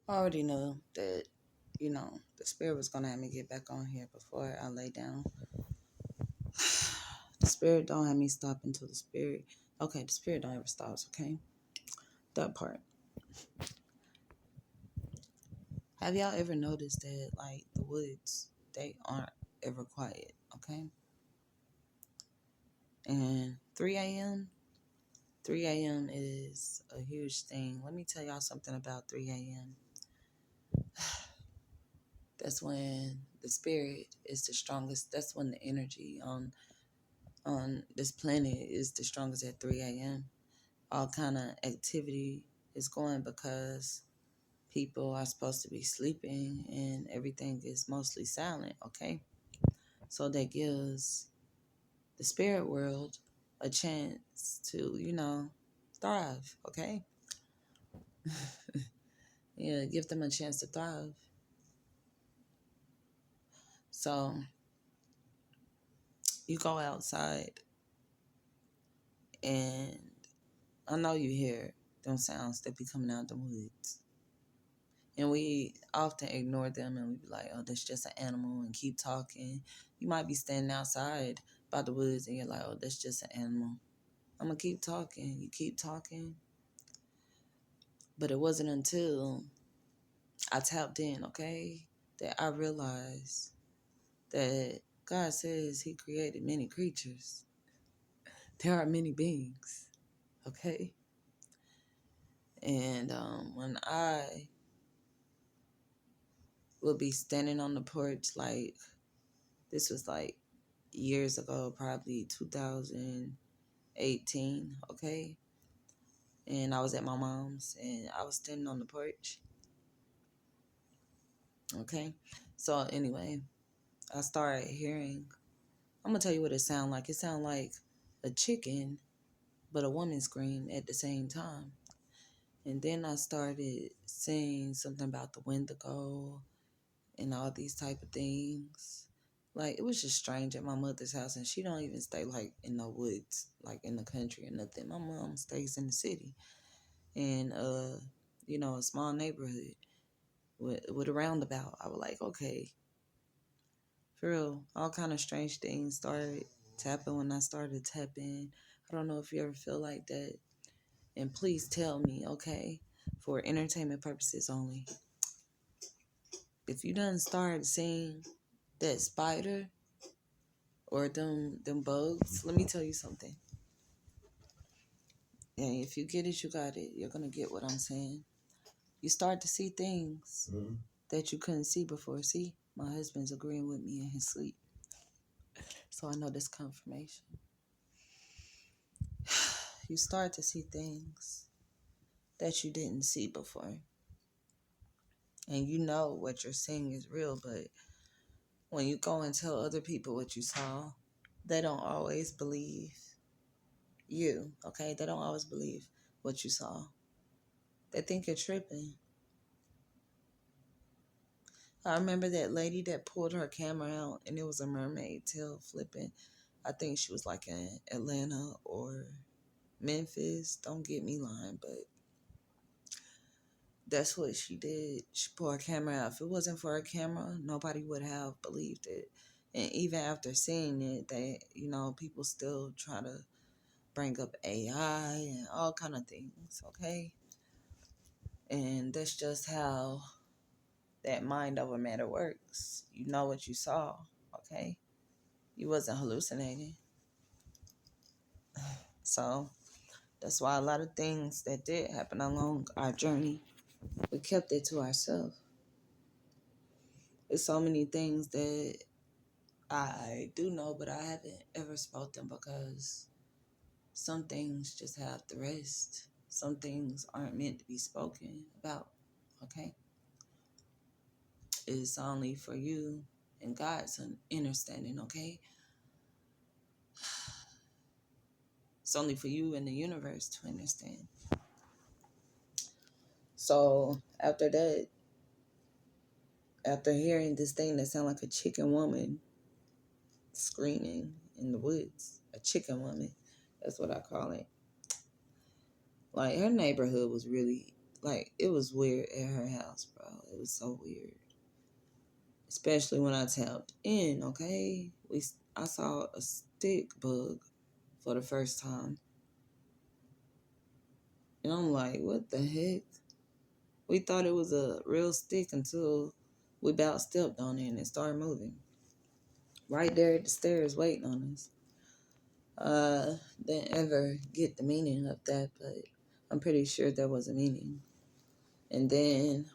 I already knew that, the spirit was gonna have me get back on here before I lay down. The spirit don't have me stop until the spirit. Okay, the spirit don't ever stops. Okay, that part. Have y'all ever noticed that, like, the woods, they aren't ever quiet? Okay, and 3 a.m. 3 a.m. is a huge thing. Let me tell y'all something about 3 a.m. That's when the spirit is the strongest. That's when the energy on this planet is the strongest at 3 a.m. All kind of activity is going because people are supposed to be sleeping and everything is mostly silent, okay? So that gives the spirit world a chance to, thrive, okay? Yeah, give them a chance to thrive. So you go outside and I know you hear them sounds that be coming out the woods. And we often ignore them and we be like, oh, that's just an animal and keep talking. You might be standing outside by the woods and you're like, oh, that's just an animal. I'm going to keep talking. You keep talking. But it wasn't until I tapped in, okay, that I realized that God says he created many creatures. There are many beings, okay? And when I would be standing on the porch, like, this was like years ago, probably 2018, okay? And I was at my mom's and I was standing on the porch, okay? So anyway, I started hearing, I'm gonna tell you what it sounded like. It sounded like a chicken, but a woman scream at the same time. And then I started saying something about the Wendigo and all these type of things. Like, it was just strange at my mother's house, and she don't even stay, like, in the woods, like, in the country or nothing. My mom stays in the city, and, a small neighborhood with a roundabout. I was like, okay, for real, all kind of strange things started tapping when I started tapping. I don't know if you ever feel like that, and please tell me, okay, for entertainment purposes only. If you done start seeing that spider or them bugs, let me tell you something. And if you get it, you got it. You're gonna get what I'm saying. You start to see things that you couldn't see before. See, my husband's agreeing with me in his sleep, so I know this confirmation. You start to see things that you didn't see before, and you know what you're seeing is real. But when you go and tell other people what you saw, they don't always believe you. Okay, they don't always believe what you saw. They think you're tripping. I remember that lady that pulled her camera out and it was a mermaid tail flipping. I think she was like in Atlanta or Memphis. Don't get me lying, but that's what she did. She pulled her camera out. If it wasn't for her camera, nobody would have believed it. And even after seeing it, people still try to bring up AI and all kind of things, okay? And that's just how that mind over matter works. You know what you saw, okay? You wasn't hallucinating. So that's why a lot of things that did happen along our journey, we kept it to ourselves. There's so many things that I do know, but I haven't ever spoken because some things just have to rest. Some things aren't meant to be spoken about, okay? It's only for you and God's understanding, okay? It's only for you and the universe to understand. So after that, after hearing this thing that sounded like a chicken woman screaming in the woods, a chicken woman, that's what I call it. Like, her neighborhood was really, like, it was weird at her house, bro. it was so weird. Especially when I tapped in, okay? I saw a stick bug for the first time. And I'm like, what the heck? We thought it was a real stick until we about stepped on it and it started moving. Right there at the stairs waiting on us. Didn't ever get the meaning of that, but I'm pretty sure there was a meaning. And then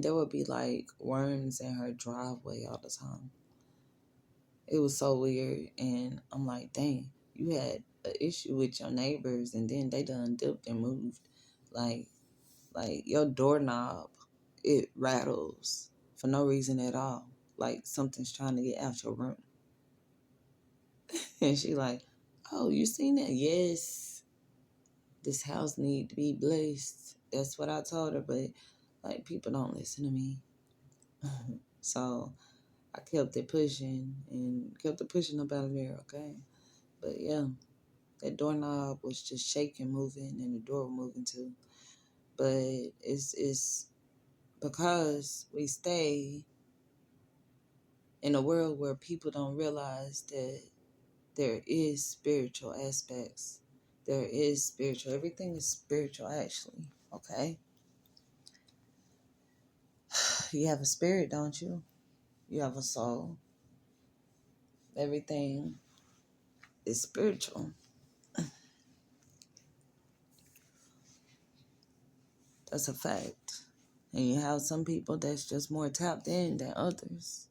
there would be like worms in her driveway all the time. It was so weird. And I'm like, dang, you had an issue with your neighbors and then they done dipped and moved. Like your doorknob, it rattles for no reason at all. Like something's trying to get out your room. And she like, oh, you seen that? Yes. This house need to be blessed. That's what I told her, but like people don't listen to me. So I kept it pushing up out of there, okay? But yeah, that doorknob was just shaking, moving, and the door was moving too. But it's because we stay in a world where people don't realize that there is spiritual aspects. There is spiritual. Everything is spiritual, actually, okay? You have a spirit, don't you? You have a soul. Everything is spiritual. That's a fact. And you have some people that's just more tapped in than others.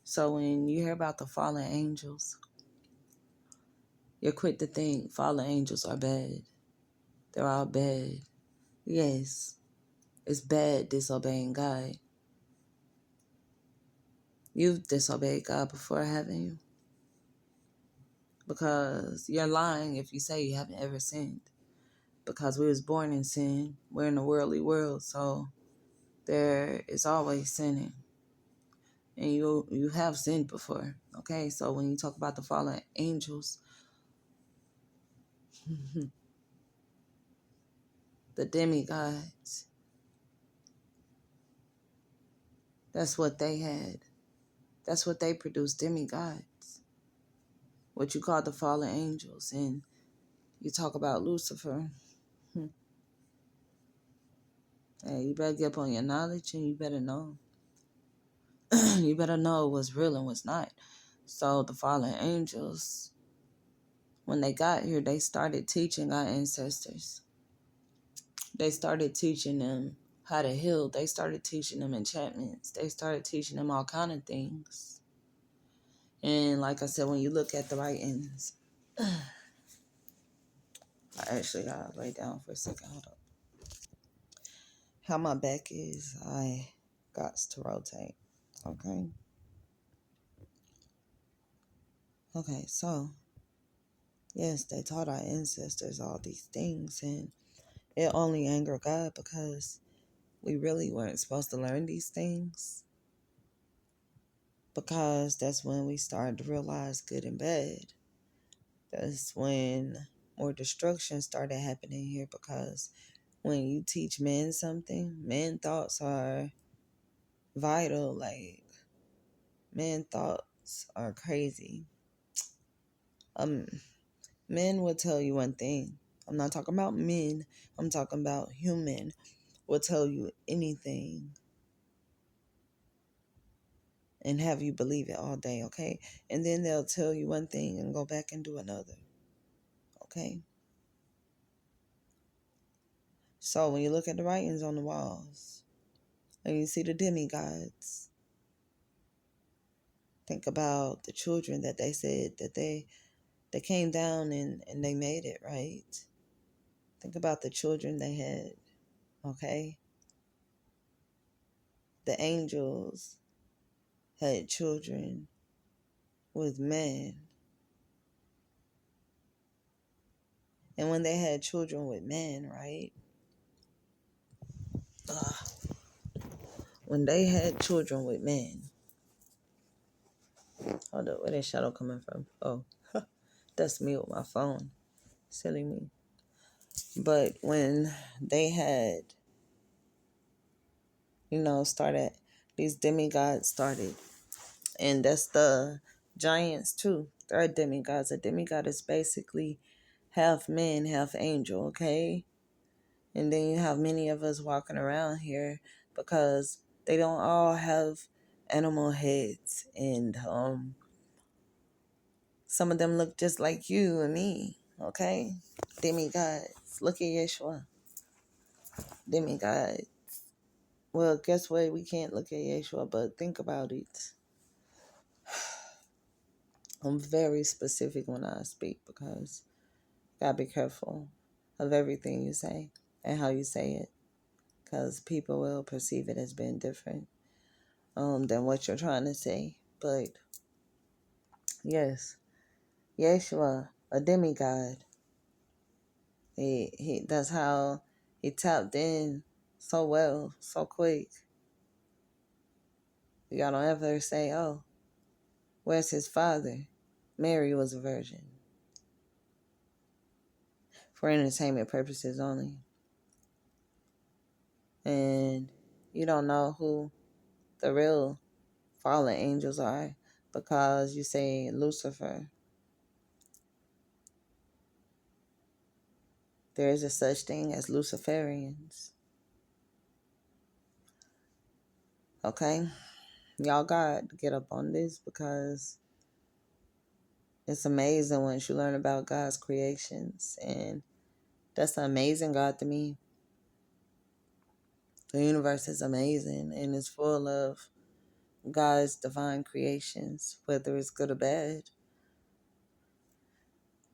So when you hear about the fallen angels, you're quick to think fallen angels are bad. They're all bad. Yes, it's bad disobeying God. You've disobeyed God before, haven't you? Because you're lying if you say you haven't ever sinned. Because we was born in sin. We're in a worldly world, so there is always sinning. And you have sinned before. Okay, so when you talk about the fallen angels, the demigods, that's what they had. That's what they produced, demigods. What you call the fallen angels. And you talk about Lucifer. Hey, you better get up on your knowledge and you better know. You better know what's real and what's not. So the fallen angels, when they got here, they started teaching our ancestors. They started teaching them how to heal. They started teaching them enchantments. They started teaching them all kind of things. And like I said, when you look at the writings, I actually gotta lay down for a second. Hold up. How my back is, I got to rotate. Okay. Okay, so yes, they taught our ancestors all these things, and it only angered God because we really weren't supposed to learn these things. Because that's when we started to realize good and bad. That's when more destruction started happening here, because when you teach men something, men thoughts are vital. Like, men thoughts are crazy. Men will tell you one thing. I'm not talking about men. I'm talking about human will tell you anything and have you believe it all day, okay? And then they'll tell you one thing and go back and do another, okay? So when you look at the writings on the walls and you see the demigods, think about the children that they said that they came down and they made it, right? Think about the children they had, okay? The angels had children with men. And when they had children with men, right? When they had children with men. Hold up, where that shadow coming from? Oh, that's me with my phone. Silly me. But when they had started, these demigods started. And that's the giants too. They're demigods. A demigod is basically half man, half angel, okay? And then you have many of us walking around here because they don't all have animal heads. And some of them look just like you and me, okay? Demigods. Look at Yeshua. Demigod. Well, guess what? We can't look at Yeshua, but think about it. I'm very specific when I speak because you gotta be careful of everything you say and how you say it, because people will perceive it as being different than what you're trying to say. But yes, Yeshua, a demigod. He that's how he tapped in so well, so quick. Y'all don't ever say, "Oh, where's his father?" Mary was a virgin for entertainment purposes only. And you don't know who the real fallen angels are because you say Lucifer. There is a such thing as Luciferians. Okay? Y'all got to get up on this because it's amazing once you learn about God's creations. And that's an amazing God to me. The universe is amazing and it's full of God's divine creations, whether it's good or bad.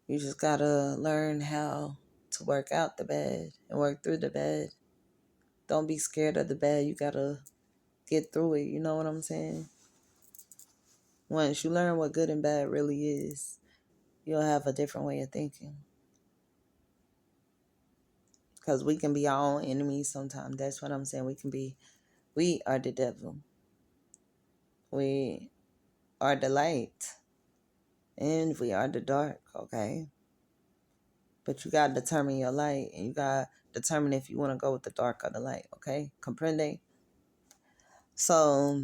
You just got to learn how to work out the bad and work through the bad. Don't be scared of the bad. You got to get through it. You know what I'm saying? Once you learn what good and bad really is, you'll have a different way of thinking. Because we can be our own enemies sometimes. That's what I'm saying. We are the devil. We are the light. And we are the dark, okay? But you got to determine your light. And you got to determine if you want to go with the dark or the light, okay? Comprende? So,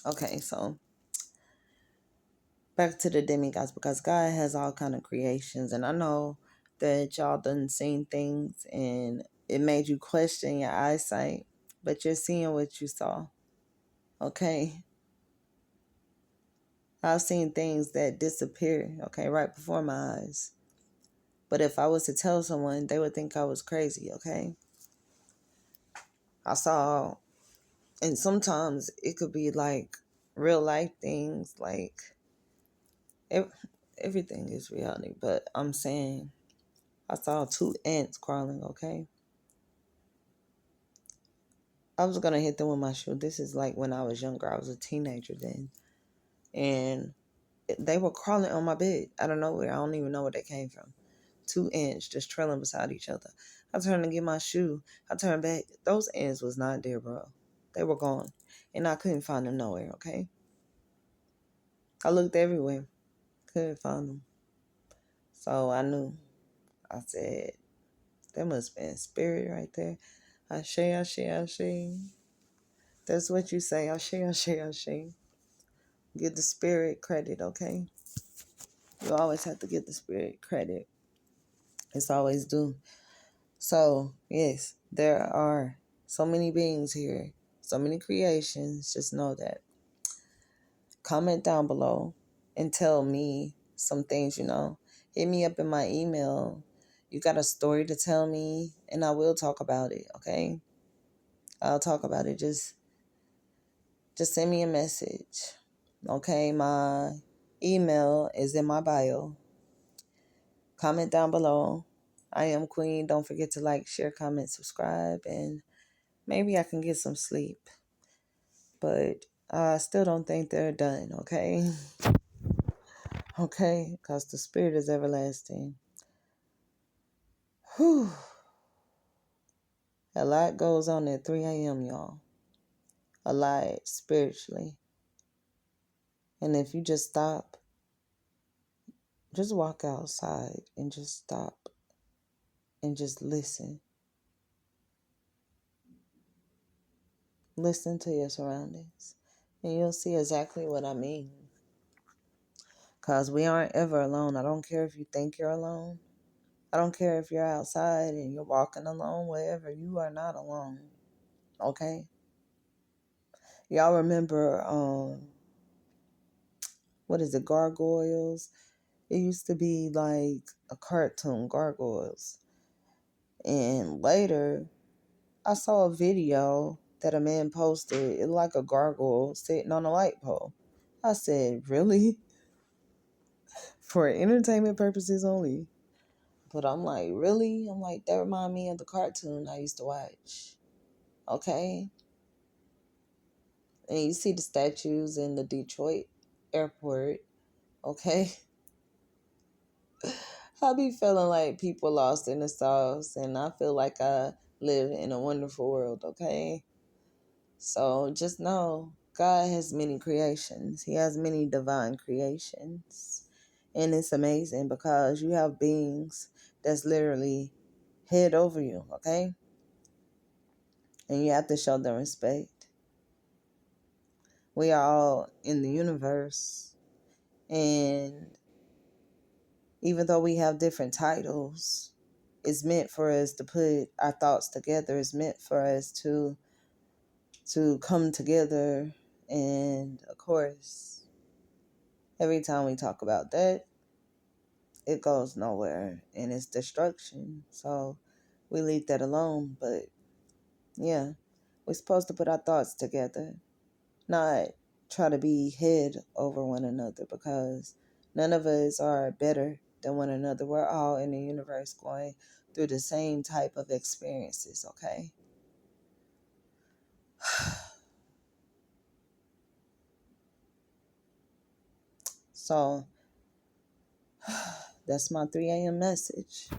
okay, so back to the demigods, because God has all kind of creations, and I know that y'all done seen things and it made you question your eyesight, but you're seeing what you saw. Okay, I've seen things that disappear, okay, right before my eyes, but if I was to tell someone, they would think I was crazy. Okay, I saw, and sometimes it could be like real life things, like everything is reality, but I'm saying I saw two ants crawling, okay? I was gonna hit them with my shoe. This is like when I was younger. I was a teenager then. And they were crawling on my bed out of nowhere. I don't even know where they came from. Two ants just trailing beside each other. I turned to get my shoe. I turned back. Those ants was not there, bro. They were gone. And I couldn't find them nowhere, okay? I looked everywhere. Couldn't find them. So I knew. I said, that must be a spirit right there. Ashe, ashe, ashe. That's what you say. Ashe, ashe, ashe. Give the spirit credit, okay? You always have to give the spirit credit. It's always due. So, yes, there are so many beings here, so many creations. Just know that. Comment down below and tell me some things, Hit me up in my email. You got a story to tell me, and I will talk about it, okay? I'll talk about it. Just send me a message. Okay, my email is in my bio. Comment down below. I am Queen. Don't forget to like, share, comment, subscribe, and maybe I can get some sleep. But I still don't think they're done, okay? Okay, because the spirit is everlasting. Whew. A lot goes on at 3 a.m., y'all. A lot spiritually. And if you just stop, just walk outside and just stop and just listen. Listen to your surroundings, and you'll see exactly what I mean. Because we aren't ever alone. I don't care if you think you're alone. I don't care if you're outside and you're walking alone, wherever. You are not alone. Okay? Y'all remember, what is it, Gargoyles? It used to be like a cartoon, Gargoyles. And later, I saw a video that a man posted. It like a gargoyle sitting on a light pole. I said, really? For entertainment purposes only? But I'm like, really? I'm like, that remind me of the cartoon I used to watch. Okay? And you see the statues in the Detroit airport. Okay? I be feeling like people lost in the sauce, and I feel like I live in a wonderful world, okay? So just know God has many creations. He has many divine creations. And it's amazing because you have beings that's literally head over you, okay? And you have to show them respect. We are all in the universe. And even though we have different titles, it's meant for us to put our thoughts together. It's meant for us to come together. And of course, every time we talk about that, it goes nowhere and it's destruction. So we leave that alone. But yeah, we're supposed to put our thoughts together, not try to be head over one another, because none of us are better than one another. We're all in the universe going through the same type of experiences, okay? So that's my 3 a.m. message.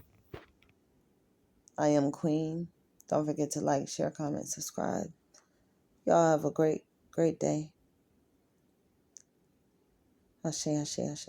I am Queen. Don't forget to like, share, comment, subscribe. Y'all have a great, great day. Ashe, ashe, ashe.